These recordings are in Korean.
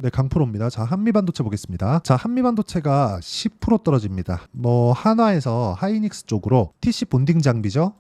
네, 강프로입니다. 자, 한미반도체 보겠습니다. 자, 한미반도체가 10% 떨어집니다. 한화에서 하이닉스 쪽으로 TC 본딩 장비죠.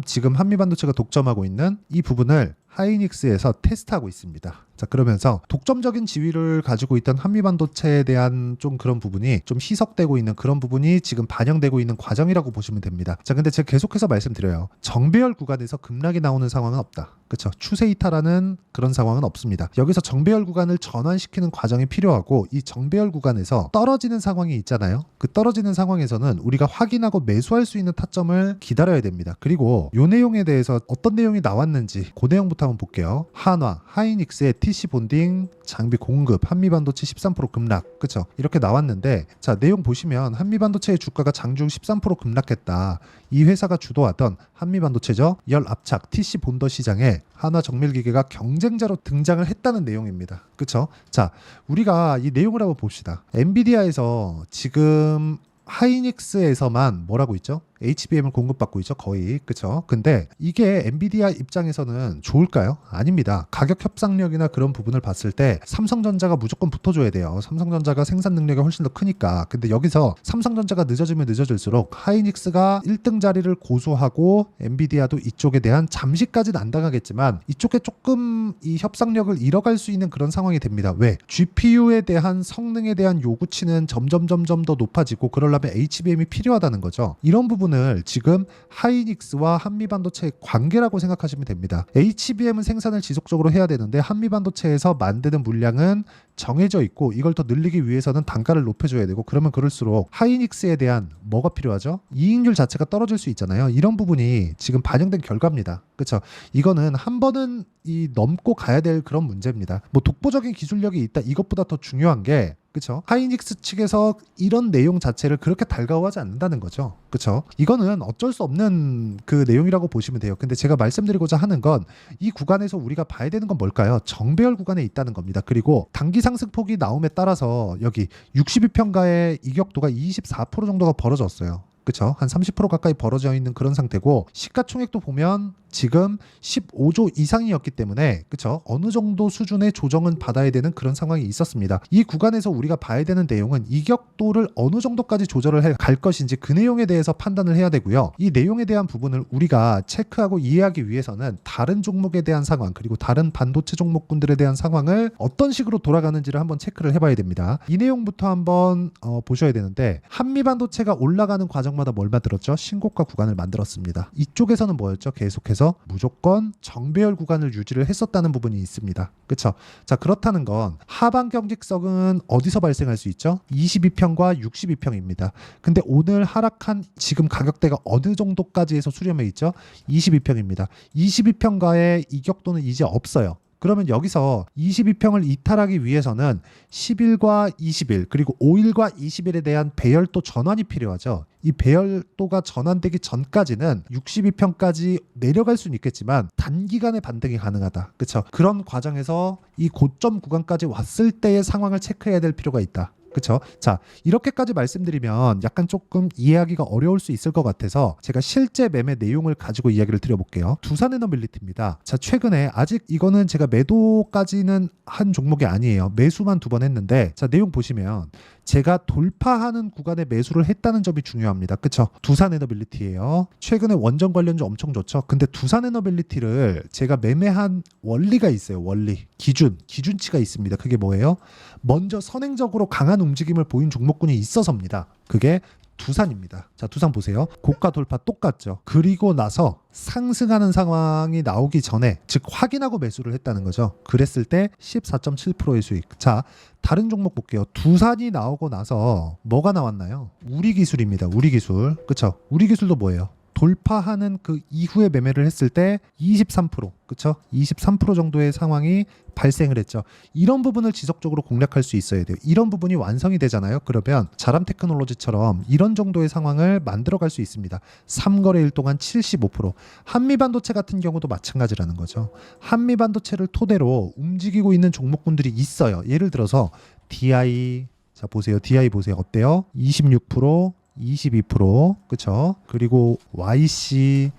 지금 한미반도체가 독점하고 있는 이 부분을 하이닉스에서 테스트하고 있습니다. 자, 그러면서 독점적인 지위를 가지고 있던 한미반도체에 대한 좀 그런 부분이 좀 희석되고 있는 그런 부분이 지금 반영되고 있는 과정이라고 보시면 됩니다. 자, 근데 제가 계속해서 말씀드려요. 정배열 구간에서 급락이 나오는 상황은 없다. 그렇죠? 추세 이탈하는 그런 상황은 없습니다. 여기서 정배열 구간을 전환시키는 과정이 필요하고 이 정배열 구간에서 떨어지는 상황이 있잖아요. 그 떨어지는 상황에서는 우리가 확인하고 매수할 수 있는 타점을 기다려야 됩니다. 그리고 이 내용에 대해서 어떤 내용이 나왔는지 그 내용부터 한번 볼게요. 한화, 하이닉스의 TC 본딩 장비 공급, 한미반도체 13% 급락. 그쵸? 이렇게 나왔는데, 자, 내용 보시면 한미반도체의 주가가 장중 13% 급락했다. 이 회사가 주도하던 한미반도체죠. 열 압착 TC 본더 시장에 한화 정밀기계가 경쟁자로 등장을 했다는 내용입니다. 그쵸? 자, 우리가 이 내용을 한번 봅시다. 엔비디아에서 지금 하이닉스에서만 뭐라고 있죠? HBM을 공급받고 있죠, 거의. 그쵸? 근데 이게 엔비디아 입장에서는 좋을까요? 아닙니다. 가격 협상력이나 그런 부분을 봤을 때 삼성전자가 무조건 붙어줘야 돼요. 삼성전자가 생산 능력이 훨씬 더 크니까. 근데 여기서 삼성전자가 늦어지면 늦어질수록 하이닉스가 1등 자리를 고수하고 엔비디아도 이쪽에 대한 잠시까지는 안 당하겠지만 이쪽에 조금 이 협상력을 잃어갈 수 있는 그런 상황이 됩니다. 왜? GPU에 대한 성능에 대한 요구치는 점점 더 높아지고 그러려면 HBM이 필요하다는 거죠. 이런 부분을 지금 하이닉스와 한미반도체의 관계라고 생각하시면 됩니다. HBM은 생산을 지속적으로 해야 되는데 한미반도체에서 만드는 물량은 정해져 있고 이걸 더 늘리기 위해서는 단가를 높여줘야 되고 그러면 그럴수록 하이닉스에 대한 뭐가 필요하죠? 이익률 자체가 떨어질 수 있잖아요. 이런 부분이 지금 반영된 결과입니다. 그렇죠? 이거는 한 번은 이 넘고 가야 될 그런 문제입니다. 독보적인 기술력이 있다 이것보다 더 중요한 게 그렇죠? 하이닉스 측에서 이런 내용 자체를 그렇게 달가워하지 않는다는 거죠. 그렇죠? 이거는 어쩔 수 없는 그 내용이라고 보시면 돼요. 근데 제가 말씀드리고자 하는 건 이 구간에서 우리가 봐야 되는 건 뭘까요? 정배열 구간에 있다는 겁니다. 그리고 단기 상승폭이 나옴에 따라서 여기 62평가의 이격도가 24% 정도가 벌어졌어요. 그쵸? 한 30% 가까이 벌어져 있는 그런 상태고 시가총액도 보면 지금 15조 이상이었기 때문에 그쵸? 어느 정도 수준의 조정은 받아야 되는 그런 상황이 있었습니다. 이 구간에서 우리가 봐야 되는 내용은 이격도를 어느 정도까지 조절을 해 갈 것인지 그 내용에 대해서 판단을 해야 되고요. 이 내용에 대한 부분을 우리가 체크하고 이해하기 위해서는 다른 종목에 대한 상황 그리고 다른 반도체 종목군들에 대한 상황을 어떤 식으로 돌아가는지를 한번 체크를 해봐야 됩니다. 이 내용부터 한번 보셔야 되는데 한미반도체가 올라가는 과정마다 뭘 만들었죠? 신고가 구간을 만들었습니다. 이쪽에서는 뭐였죠? 계속해서 무조건 정배열 구간을 유지를 했었다는 부분이 있습니다. 그쵸? 자, 그렇다는 건 하방 경직성은 어디서 발생할 수 있죠? 22평과 62평입니다. 근데 오늘 하락한 지금 가격대가 어느 정도까지 해서 수렴해 있죠? 22평입니다. 22평가의 이격도는 이제 없어요. 그러면 여기서 22평을 이탈하기 위해서는 10일과 20일 그리고 5일과 20일에 대한 배열도 전환이 필요하죠. 이 배열도가 전환되기 전까지는 62평까지 내려갈 수는 있겠지만 단기간에 반등이 가능하다. 그렇죠? 그런 과정에서 이 고점 구간까지 왔을 때의 상황을 체크해야 될 필요가 있다. 그쵸? 자, 이렇게까지 말씀드리면 약간 조금 이해하기가 어려울 수 있을 것 같아서 제가 실제 매매 내용을 가지고 이야기를 드려볼게요. 두산에너빌리티입니다. 자, 최근에 아직 이거는 제가 매도까지는 한 종목이 아니에요. 매수만 2번 했는데 자, 내용 보시면 제가 돌파하는 구간에 매수를 했다는 점이 중요합니다. 그쵸? 두산에너빌리티예요. 최근에 원전 관련주 엄청 좋죠. 근데 두산에너빌리티를 제가 매매한 원리가 있어요. 원리. 기준치가 있습니다. 그게 뭐예요? 먼저 선행적으로 강한 움직임을 보인 종목군이 있어서입니다. 그게 두산입니다. 자, 두산 보세요. 고가 돌파 똑같죠. 그리고 나서 상승하는 상황이 나오기 전에 즉 확인하고 매수를 했다는 거죠. 그랬을 때 14.7%의 수익. 자, 다른 종목 볼게요. 두산이 나오고 나서 뭐가 나왔나요? 우리기술입니다. 우리기술. 그쵸? 우리기술도 뭐예요? 돌파하는 그 이후에 매매를 했을 때 23%, 그쵸? 23% 정도의 상황이 발생을 했죠. 이런 부분을 지속적으로 공략할 수 있어야 돼요. 이런 부분이 완성이 되잖아요. 그러면 자람 테크놀로지처럼 이런 정도의 상황을 만들어갈 수 있습니다. 3거래일 동안 75%. 한미반도체 같은 경우도 마찬가지라는 거죠. 한미반도체를 토대로 움직이고 있는 종목군들이 있어요. 예를 들어서 DI, 자 보세요. DI 보세요. 어때요? 26%, 22%, 그쵸? 그리고 YC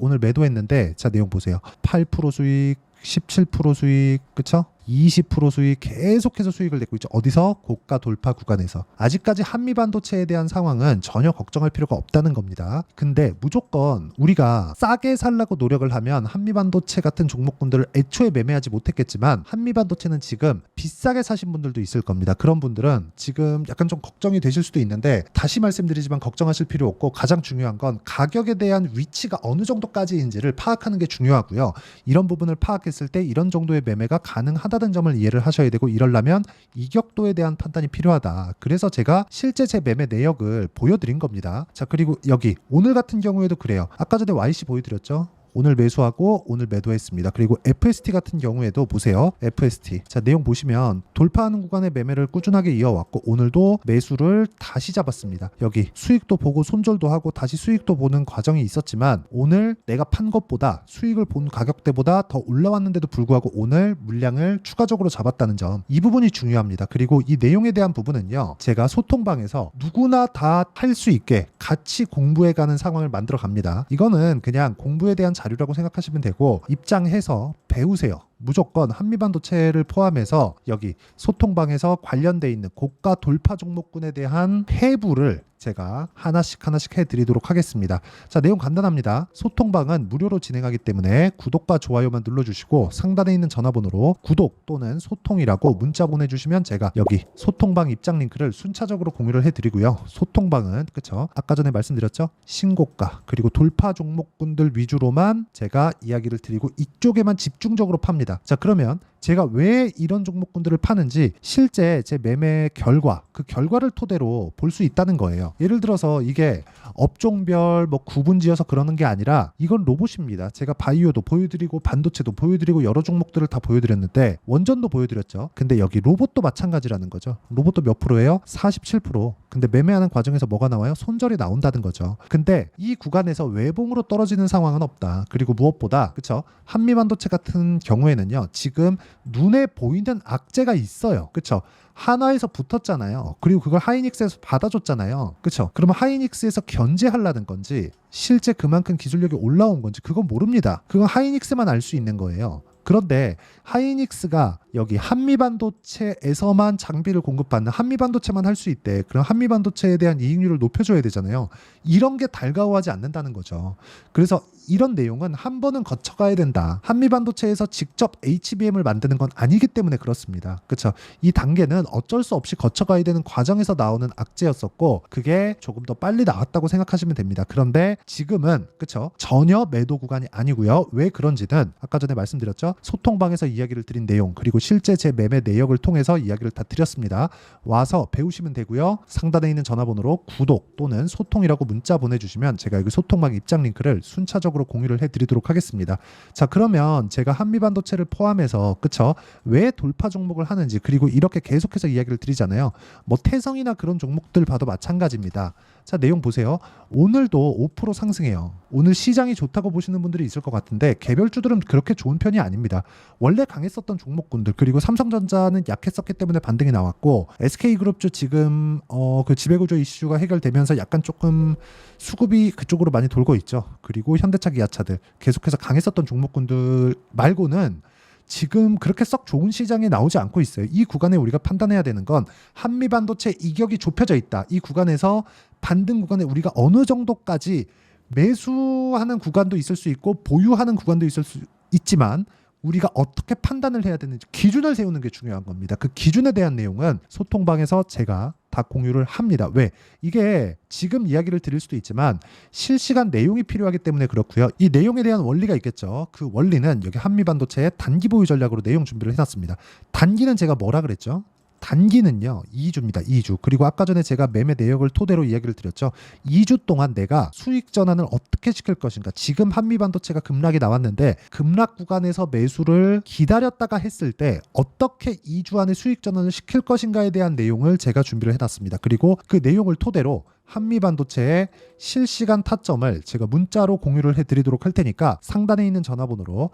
오늘 매도했는데 자 내용 보세요. 8% 수익, 17% 수익, 그쵸? 20% 수익 계속해서 수익을 내고 있죠. 어디서? 고가 돌파 구간에서. 아직까지 한미반도체에 대한 상황은 전혀 걱정할 필요가 없다는 겁니다. 근데 무조건 우리가 싸게 살라고 노력을 하면 한미반도체 같은 종목군들을 애초에 매매하지 못했겠지만 한미반도체는 지금 비싸게 사신 분들도 있을 겁니다. 그런 분들은 지금 약간 좀 걱정이 되실 수도 있는데 다시 말씀드리지만 걱정하실 필요 없고 가장 중요한 건 가격에 대한 위치가 어느 정도까지인지를 파악하는 게 중요하고요. 이런 부분을 파악했을 때 이런 정도의 매매가 가능하다는 점을 이해를 하셔야 되고 이러려면 이격도에 대한 판단이 필요하다. 그래서 제가 실제 제 매매 내역을 보여드린 겁니다. 자, 그리고 여기 오늘 같은 경우에도 그래요. 아까 전에 YC 보여드렸죠? 오늘 매수하고 오늘 매도했습니다. 그리고 FST 같은 경우에도 보세요. FST. 자, 내용 보시면 돌파하는 구간의 매매를 꾸준하게 이어왔고 오늘도 매수를 다시 잡았습니다. 여기 수익도 보고 손절도 하고 다시 수익도 보는 과정이 있었지만 오늘 내가 판 것보다 수익을 본 가격대보다 더 올라왔는데도 불구하고 오늘 물량을 추가적으로 잡았다는 점. 이 부분이 중요합니다. 그리고 이 내용에 대한 부분은요. 제가 소통방에서 누구나 다 할 수 있게 같이 공부해가는 상황을 만들어 갑니다. 이거는 그냥 공부에 대한 자료라고 생각하시면 되고 입장해서 배우세요. 무조건 한미반도체를 포함해서 여기 소통방에서 관련돼 있는 고가 돌파 종목군에 대한 해부를 제가 하나씩 해드리도록 하겠습니다. 자, 내용 간단합니다. 소통방은 무료로 진행하기 때문에 구독과 좋아요만 눌러주시고 상단에 있는 전화번호로 구독 또는 소통이라고 문자 보내주시면 제가 여기 소통방 입장 링크를 순차적으로 공유를 해드리고요. 소통방은 그쵸? 아까 전에 말씀드렸죠? 신고가 그리고 돌파 종목군들 위주로만 제가 이야기를 드리고 이쪽에만 집중적으로 팝니다. 자, 그러면 제가 왜 이런 종목군들을 파는지 실제 제 매매 결과 그 결과를 토대로 볼 수 있다는 거예요. 예를 들어서 이게 업종별 뭐 구분지어서 그러는 게 아니라 이건 로봇입니다. 제가 바이오도 보여드리고 반도체도 보여드리고 여러 종목들을 다 보여드렸는데 원전도 보여드렸죠. 근데 여기 로봇도 마찬가지라는 거죠. 로봇도 몇 프로예요? 47%. 근데 매매하는 과정에서 뭐가 나와요? 손절이 나온다는 거죠. 근데 이 구간에서 외봉으로 떨어지는 상황은 없다. 그리고 무엇보다 그쵸? 한미반도체 같은 경우에는요. 지금 눈에 보이는 악재가 있어요. 그쵸? 한화에서 붙었잖아요. 그리고 그걸 하이닉스에서 받아줬잖아요. 그쵸? 그러면 하이닉스에서 견제하려는 건지 실제 그만큼 기술력이 올라온 건지 그건 모릅니다. 그건 하이닉스만 알 수 있는 거예요. 그런데 하이닉스가 여기 한미반도체에서만 장비를 공급받는 한미반도체만 할 수 있대. 그럼 한미반도체에 대한 이익률을 높여줘야 되잖아요. 이런 게 달가워하지 않는다는 거죠. 그래서 이런 내용은 한 번은 거쳐가야 된다. 한미반도체에서 직접 HBM을 만드는 건 아니기 때문에 그렇습니다. 그렇죠? 이 단계는 어쩔 수 없이 거쳐가야 되는 과정에서 나오는 악재였었고 그게 조금 더 빨리 나왔다고 생각하시면 됩니다. 그런데 지금은 그렇죠? 전혀 매도 구간이 아니고요. 왜 그런지는 아까 전에 말씀드렸죠? 소통방에서 이야기를 드린 내용 그리고 실제 제 매매 내역을 통해서 이야기를 다 드렸습니다. 와서 배우시면 되고요. 상단에 있는 전화번호로 구독 또는 소통이라고 문자 보내주시면 제가 여기 소통방 입장 링크를 순차적으로 공유를 해드리도록 하겠습니다. 자, 그러면 제가 한미반도체를 포함해서 그쵸? 왜 돌파 종목을 하는지 그리고 이렇게 계속해서 이야기를 드리잖아요. 뭐 태성이나 그런 종목들 봐도 마찬가지입니다. 자, 내용 보세요. 오늘도 5% 상승해요. 오늘 시장이 좋다고 보시는 분들이 있을 것 같은데 개별주들은 그렇게 좋은 편이 아닙니다. 원래 강했었던 종목군들 그리고 삼성전자는 약했었기 때문에 반등이 나왔고 SK그룹주 지금 그 지배구조 이슈가 해결되면서 약간 조금 수급이 그쪽으로 많이 돌고 있죠. 그리고 현대차 기아차들 계속해서 강했었던 종목군들 말고는 지금 그렇게 썩 좋은 시장에 나오지 않고 있어요. 이 구간에 우리가 판단해야 되는 건 한미반도체 이격이 좁혀져 있다. 이 구간에서 반등 구간에 우리가 어느 정도까지 매수하는 구간도 있을 수 있고 보유하는 구간도 있을 수 있지만 우리가 어떻게 판단을 해야 되는지 기준을 세우는 게 중요한 겁니다. 그 기준에 대한 내용은 소통방에서 제가 다 공유를 합니다. 왜? 이게 지금 이야기를 드릴 수도 있지만 실시간 내용이 필요하기 때문에 그렇고요. 이 내용에 대한 원리가 있겠죠. 그 원리는 여기 한미반도체의 단기 보유 전략으로 내용 준비를 해놨습니다. 단기는 제가 뭐라 그랬죠? 단기는요 2주입니다. 2주. 그리고 아까 전에 제가 매매 내역을 토대로 이야기를 드렸죠. 2주 동안 내가 수익 전환을 어떻게 시킬 것인가. 지금 한미반도체가 급락이 나왔는데 급락 구간에서 매수를 기다렸다가 했을 때 어떻게 2주 안에 수익 전환을 시킬 것인가에 대한 내용을 제가 준비를 해놨습니다. 그리고 그 내용을 토대로 한미반도체의 실시간 타점을 제가 문자로 공유를 해드리도록 할 테니까 상단에 있는 전화번호로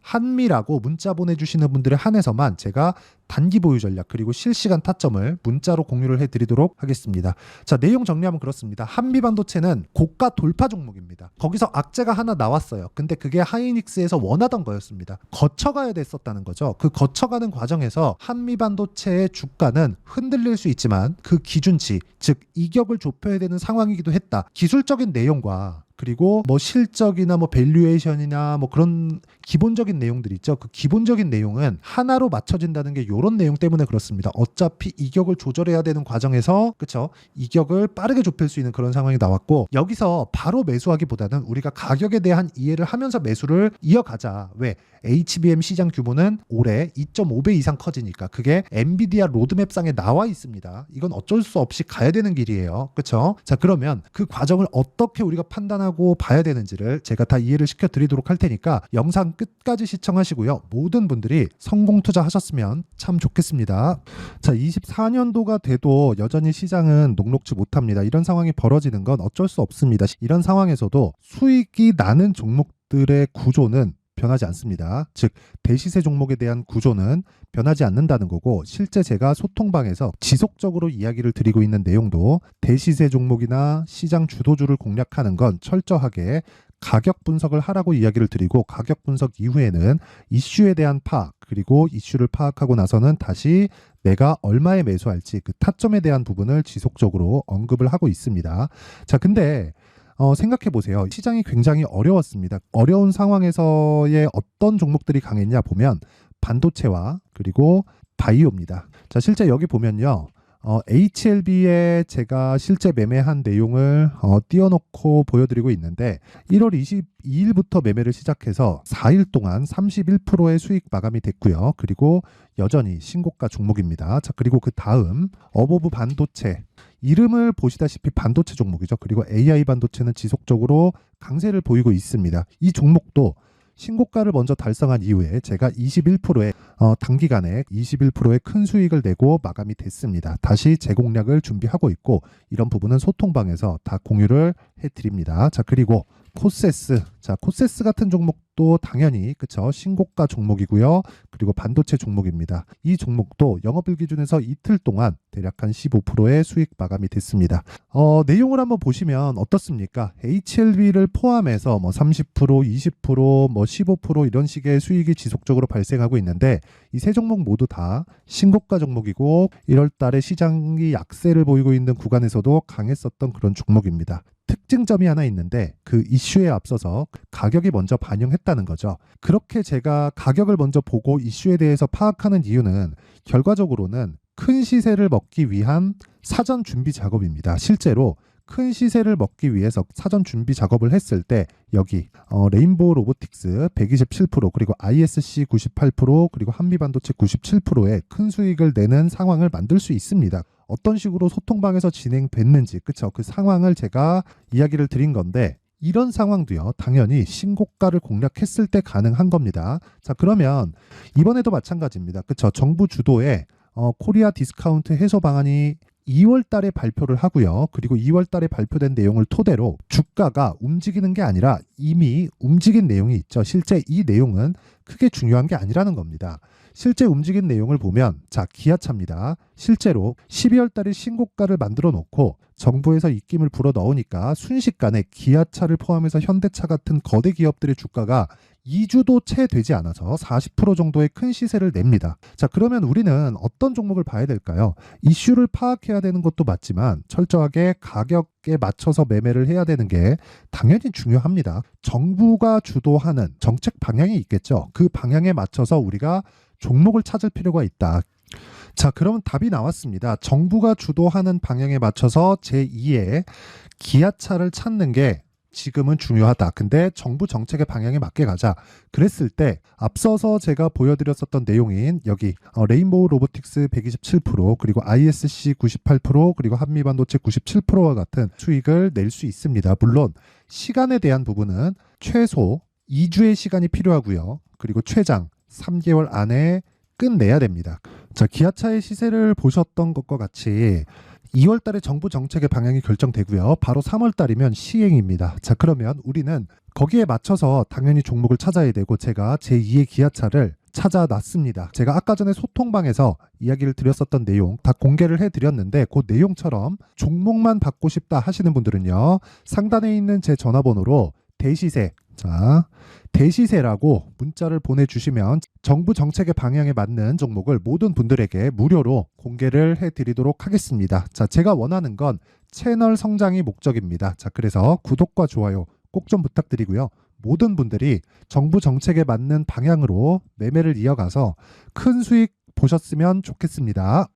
한미라고 문자 보내주시는 분들에 한해서만 제가 단기 보유 전략 그리고 실시간 타점을 문자로 공유를 해드리도록 하겠습니다. 자, 내용 정리하면 그렇습니다. 한미반도체는 고가 돌파 종목입니다. 거기서 악재가 하나 나왔어요. 근데 그게 하이닉스에서 원하던 거였습니다. 거쳐가야 됐었다는 거죠. 그 거쳐가는 과정에서 한미반도체의 주가는 흔들릴 수 있지만 그 기준치, 즉 이격을 좁혀야 되는 상황이기도 했다. 기술적인 내용과 그리고 뭐 실적이나 뭐 밸류에이션이나 뭐 그런 기본적인 내용들 있죠. 그 기본적인 내용은 하나로 맞춰진다는 게 이런 내용 때문에 그렇습니다. 어차피 이격을 조절해야 되는 과정에서 그쵸? 이격을 빠르게 좁힐 수 있는 그런 상황이 나왔고 여기서 바로 매수하기보다는 우리가 가격에 대한 이해를 하면서 매수를 이어가자. 왜? HBM 시장 규모는 올해 2.5배 이상 커지니까 그게 엔비디아 로드맵상에 나와 있습니다. 이건 어쩔 수 없이 가야 되는 길이에요. 그쵸? 자, 그러면 그 과정을 어떻게 우리가 판단하고 봐야 되는지를 제가 다 이해를 시켜드리도록 할 테니까 영상 끝까지 시청하시고요. 모든 분들이 성공 투자하셨으면 참 좋겠습니다. 자, 24년도가 돼도 여전히 시장은 녹록지 못합니다. 이런 상황이 벌어지는 건 어쩔 수 없습니다. 이런 상황에서도 수익이 나는 종목들의 구조는 변하지 않습니다. 즉 대시세 종목에 대한 구조는 변하지 않는다는 거고 실제 제가 소통방에서 지속적으로 이야기를 드리고 있는 내용도 대시세 종목이나 시장 주도주를 공략하는 건 철저하게 가격 분석을 하라고 이야기를 드리고 가격 분석 이후에는 이슈에 대한 파악 그리고 이슈를 파악하고 나서는 다시 내가 얼마에 매수할지 그 타점에 대한 부분을 지속적으로 언급을 하고 있습니다. 자, 근데 생각해 보세요. 시장이 굉장히 어려웠습니다. 어려운 상황에서의 어떤 종목들이 강했냐 보면 반도체와 그리고 바이오입니다. 자, 실제 여기 보면요. HLB에 제가 실제 매매한 내용을 띄워놓고 보여드리고 있는데 1월 22일부터 매매를 시작해서 4일 동안 31%의 수익 마감이 됐고요. 그리고 여전히 신고가 종목입니다. 자, 그리고 그 다음 어보브 반도체 이름을 보시다시피 반도체 종목이죠. 그리고 AI 반도체는 지속적으로 강세를 보이고 있습니다. 이 종목도 신고가를 먼저 달성한 이후에 제가 21%의 단기간에 21%의 큰 수익을 내고 마감이 됐습니다. 다시 재공략을 준비하고 있고 이런 부분은 소통방에서 다 공유를 해드립니다. 자, 그리고 코세스. 자, 코세스 같은 종목도 당연히 그쵸 신고가 종목이고요. 그리고 반도체 종목입니다. 이 종목도 영업일 기준에서 이틀 동안 대략 한 15%의 수익 마감이 됐습니다. 내용을 한번 보시면 어떻습니까? HLB를 포함해서 뭐 30%, 20%, 뭐 15% 이런 식의 수익이 지속적으로 발생하고 있는데 이 세 종목 모두 다 신고가 종목이고 1월 달에 시장이 약세를 보이고 있는 구간에서도 강했었던 그런 종목입니다. 특징점이 하나 있는데 그 이슈에 앞서서 가격이 먼저 반영했다는 거죠. 그렇게 제가 가격을 먼저 보고 이슈에 대해서 파악하는 이유는 결과적으로는 큰 시세를 먹기 위한 사전 준비 작업입니다. 실제로 큰 시세를 먹기 위해서 사전 준비 작업을 했을 때 여기 레인보우 로보틱스 127% 그리고 ISC 98% 그리고 한미반도체 97%의 큰 수익을 내는 상황을 만들 수 있습니다. 어떤 식으로 소통방에서 진행됐는지 그쵸? 그 상황을 제가 이야기를 드린 건데 이런 상황도요 당연히 신고가를 공략했을 때 가능한 겁니다. 자, 그러면 이번에도 마찬가지입니다. 그쵸? 정부 주도의 코리아 디스카운트 해소 방안이 2월 달에 발표를 하고요. 그리고 2월 달에 발표된 내용을 토대로 주가가 움직이는 게 아니라 이미 움직인 내용이 있죠. 실제 이 내용은 크게 중요한 게 아니라는 겁니다. 실제 움직인 내용을 보면 자, 기아차입니다. 실제로 12월 달에 신고가를 만들어 놓고 정부에서 입김을 불어 넣으니까 순식간에 기아차를 포함해서 현대차 같은 거대 기업들의 주가가 2주도 채 되지 않아서 40% 정도의 큰 시세를 냅니다. 자, 그러면 우리는 어떤 종목을 봐야 될까요? 이슈를 파악해야 되는 것도 맞지만 철저하게 가격에 맞춰서 매매를 해야 되는 게 당연히 중요합니다. 정부가 주도하는 정책 방향이 있겠죠. 그 방향에 맞춰서 우리가 종목을 찾을 필요가 있다. 자, 그러면 답이 나왔습니다. 정부가 주도하는 방향에 맞춰서 제2의 기아차를 찾는 게 지금은 중요하다. 근데 정부 정책의 방향에 맞게 가자. 그랬을 때 앞서서 제가 보여드렸었던 내용인 여기 레인보우 로보틱스 127% 그리고 ISC 98% 그리고 한미반도체 97%와 같은 수익을 낼 수 있습니다. 물론 시간에 대한 부분은 최소 2주의 시간이 필요하고요. 그리고 최장 3개월 안에 끝내야 됩니다. 자, 기아차의 시세를 보셨던 것과 같이 2월 달에 정부 정책의 방향이 결정되고요. 바로 3월 달이면 시행입니다. 자, 그러면 우리는 거기에 맞춰서 당연히 종목을 찾아야 되고 제가 제2의 기아차를 찾아놨습니다. 제가 아까 전에 소통방에서 이야기를 드렸었던 내용 다 공개를 해드렸는데 그 내용처럼 종목만 받고 싶다 하시는 분들은요. 상단에 있는 제 전화번호로 대시세, 자, 대시세라고 문자를 보내주시면 정부 정책의 방향에 맞는 종목을 모든 분들에게 무료로 공개를 해드리도록 하겠습니다. 자, 제가 원하는 건 채널 성장이 목적입니다. 자, 그래서 구독과 좋아요 꼭 좀 부탁드리고요. 모든 분들이 정부 정책에 맞는 방향으로 매매를 이어가서 큰 수익 보셨으면 좋겠습니다.